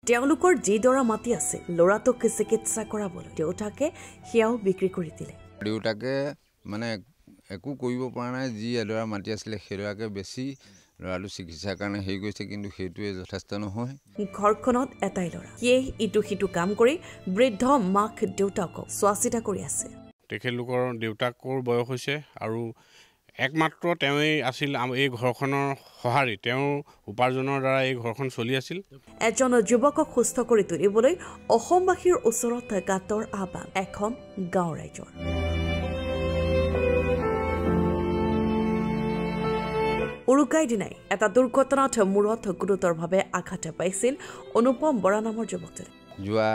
তেওঁলোকৰ যিদৰা মাটি আছে ল'ৰাটোক চিকিৎসা কৰাবলৈ দেউতাকে সেয়াও বিক্ৰী কৰি দিলে। দেউতাকে মানে একো কৰিব পৰা নাই, যি এডৰা মাটি আছিলে সেইডৰাকে বেছি ল'ৰাটো চিকিৎসাৰ কাৰণে হেৰি কৰিছে, কিন্তু সেইটোৱে যথেষ্ট নহয়। ঘৰখনত এটাই ল'ৰা, সিয়ে ইটো সিটো কাম কৰি বৃদ্ধ মাক দেউতাকক চোৱা চিতা কৰি আছে। তেখেতলোকৰ দেউতাকৰ বয়স হৈছে আৰু একমাত্ৰ তেওঁই আছিল এই ঘৰখনৰ সহাৰি, তেওঁৰ উপাৰ্জনৰ দ্বাৰা এই ঘৰখন চলি আছিল। এজন যুৱকক সুস্থ কৰি তুলিবলৈ অসমবাসীৰ ওচৰত গাঁতৰ আহ্বান এখন গাঁও ৰাইজৰ। উৰুকাৰ দিনাই এটা দুৰ্ঘটনাত মূৰত গুৰুতৰভাৱে আঘাত পাইছিল অনুপম বৰা নামৰ যুৱকজনে। যোৱা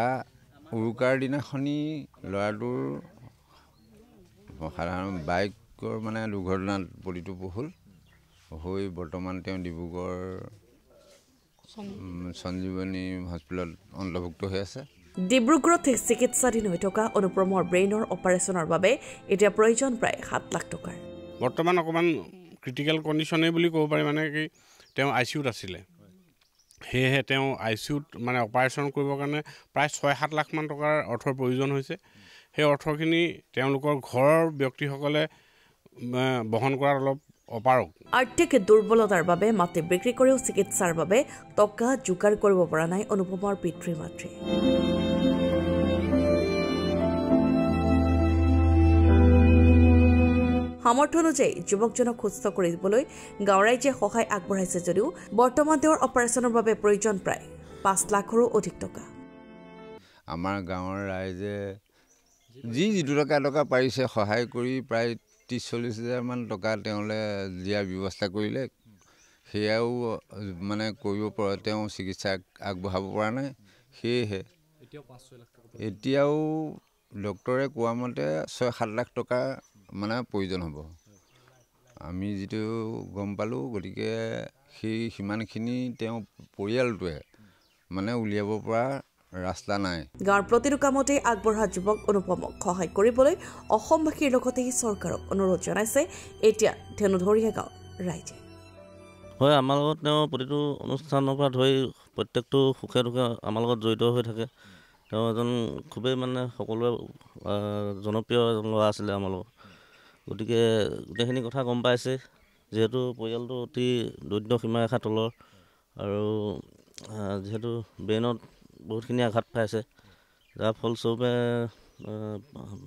উৰুকাৰ দিনাখনি ল'ৰাটোৰ সাধাৰণ বাইকৰ মানে দুৰ্ঘটনাত পতিত হ'ল হৈ বৰ্তমান তেওঁ ডিব্ৰুগড় সঞ্জীৱনী হস্পিটেলত অন্তৰ্ভুক্ত হৈ আছে। ডিব্ৰুগড়ত চিকিৎসাধীন হৈ থকা অনুপমৰ ব্ৰেইনৰ অপাৰেশ্যনৰ বাবে এতিয়া প্ৰয়োজন প্ৰায় 7 লাখ টকাৰ। বৰ্তমান অকণমান ক্ৰিটিকেল কণ্ডিশ্যনেই বুলি ক'ব পাৰি, মানে কি তেওঁ ICUত আছিলে, সেয়েহে তেওঁ ICUত মানে অপাৰেশ্যন কৰিবৰ কাৰণে প্ৰায় 6-7 লাখমান টকাৰ অৰ্থৰ প্ৰয়োজন হৈছে। সেই অৰ্থখিনি তেওঁলোকৰ ঘৰৰ ব্যক্তিসকলে বহন কৰাত অলপ অপাৰক। আৰ্থিক দুৰ্বলতাৰ বাবে মাটি বিক্ৰী কৰিও চিকিৎসাৰ বাবে টকা যোগাৰ কৰিব পৰা নাই অনুপমৰ পিতৃ মাতৃ। সামৰ্থ্য অনুযায়ী যুৱকজনক সুস্থ কৰি দিবলৈ গাঁও ৰাইজে সহায় আগবঢ়াইছে যদিও বৰ্তমান তেওঁৰ অপাৰেশ্যনৰ বাবে প্ৰয়োজন প্ৰায় 5 লাখৰো অধিক টকা। আমাৰ গাঁৱৰ ৰাইজে যিটো টকা পাৰিছে সহায় কৰি প্ৰায় 30-40 হাজাৰমান টকা তেওঁলৈ দিয়াৰ ব্যৱস্থা কৰিলে। সেয়াও মানে কৰিব পৰা তেওঁ চিকিৎসা আগবঢ়াব পৰা নাই। সেয়েহে এতিয়াও ডক্টৰে কোৱা মতে 6-7 লাখ টকা মানে প্ৰয়োজন হ'ব, আমি যিটো গম পালোঁ। গতিকে সেই সিমানখিনি তেওঁ পৰিয়ালটোৱে মানে উলিয়াব পৰা ৰাস্তা নাই। গাঁৱৰ প্ৰতিটো কামতে আগবঢ়া যুৱক অনুপমক সহায় কৰিবলৈ অসমবাসীৰ লগতে চৰকাৰক অনুৰোধ জনাইছে এতিয়া ধেনুধৰীয়া গাঁৱৰ ৰাইজে। হয়, আমাৰ লগত তেওঁ প্ৰতিটো অনুষ্ঠানৰ পৰা ধৰি প্ৰত্যেকটো সুখে দুখে আমাৰ লগত জড়িত হৈ থাকে। তেওঁ এজন খুবেই মানে সকলোৱে জনপ্ৰিয় ল'ৰা আছিলে আমাৰ লগত। গতিকে গোটেইখিনি কথা গম পাইছে, যিহেতু পৰিয়ালটো অতি দৰিদ্ৰ সীমাৰেখাৰ তলৰ আৰু যিহেতু ব্ৰেইনত বহুতখিনি আঘাত পাইছে, যাৰ ফলস্বৰূপে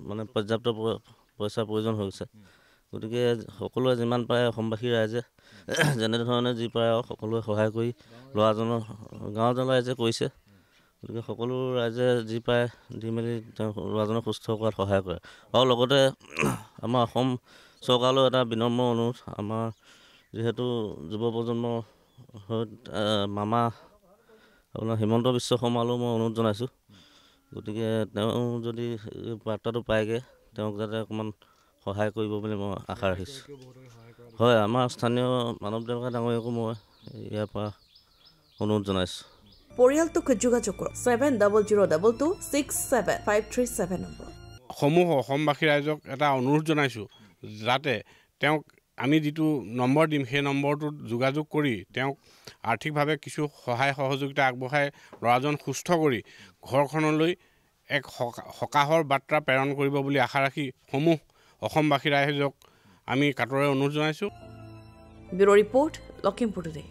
মানে পৰ্যাপ্ত পইচাৰ প্ৰয়োজন হৈছে। গতিকে সকলোৱে যিমান পাৰে অসমবাসী ৰাইজে যেনেধৰণে যি পাৰে আৰু সকলোৱে সহায় কৰি ল'ৰাজনৰ গাঁৱৰ ৰাইজে কৰিছে। গতিকে সকলো ৰাইজে যি পাৰে দি মেলি তেওঁ ল'ৰাজনক সুস্থ কৰাত সহায় কৰে। আৰু লগতে আমাৰ অসম চৰকাৰলৈ এটা বিনম্ৰ অনুৰোধ, আমাৰ যিহেতু যুৱ প্ৰজন্মৰ মামা আপোনাৰ হিমন্ত বিশ্ব শৰ্মালৈও মই অনুৰোধ জনাইছোঁ। গতিকে তেওঁ যদি বাৰ্তাটো পায়গৈ, তেওঁক যাতে অকণমান সহায় কৰিব বুলি মই আশা ৰাখিছোঁ। হয়, আমাৰ স্থানীয় মানৱ ডেকা ডাঙৰীয়াকো মই ইয়াৰ পৰা অনুৰোধ জনাইছোঁ। পৰিয়ালটোক যোগাযোগ কৰক 7002267537 নম্বৰ। সমূহ অসমবাসী ৰাইজক এটা অনুৰোধ জনাইছোঁ, যাতে তেওঁক আমি যিটো নম্বৰ দিম সেই নম্বৰটোত যোগাযোগ কৰি তেওঁক আৰ্থিকভাৱে কিছু সহায় সহযোগিতা আগবঢ়াই ল'ৰাজন সুস্থ কৰি ঘৰখনলৈ এক সকাহৰ বাৰ্তা প্ৰেৰণ কৰিব বুলি আশা ৰাখি সমূহ অসমবাসী ৰাইজক আমি কাতৰে অনুৰোধ জনাইছোঁ। Bureau' report, Lakhimpur today.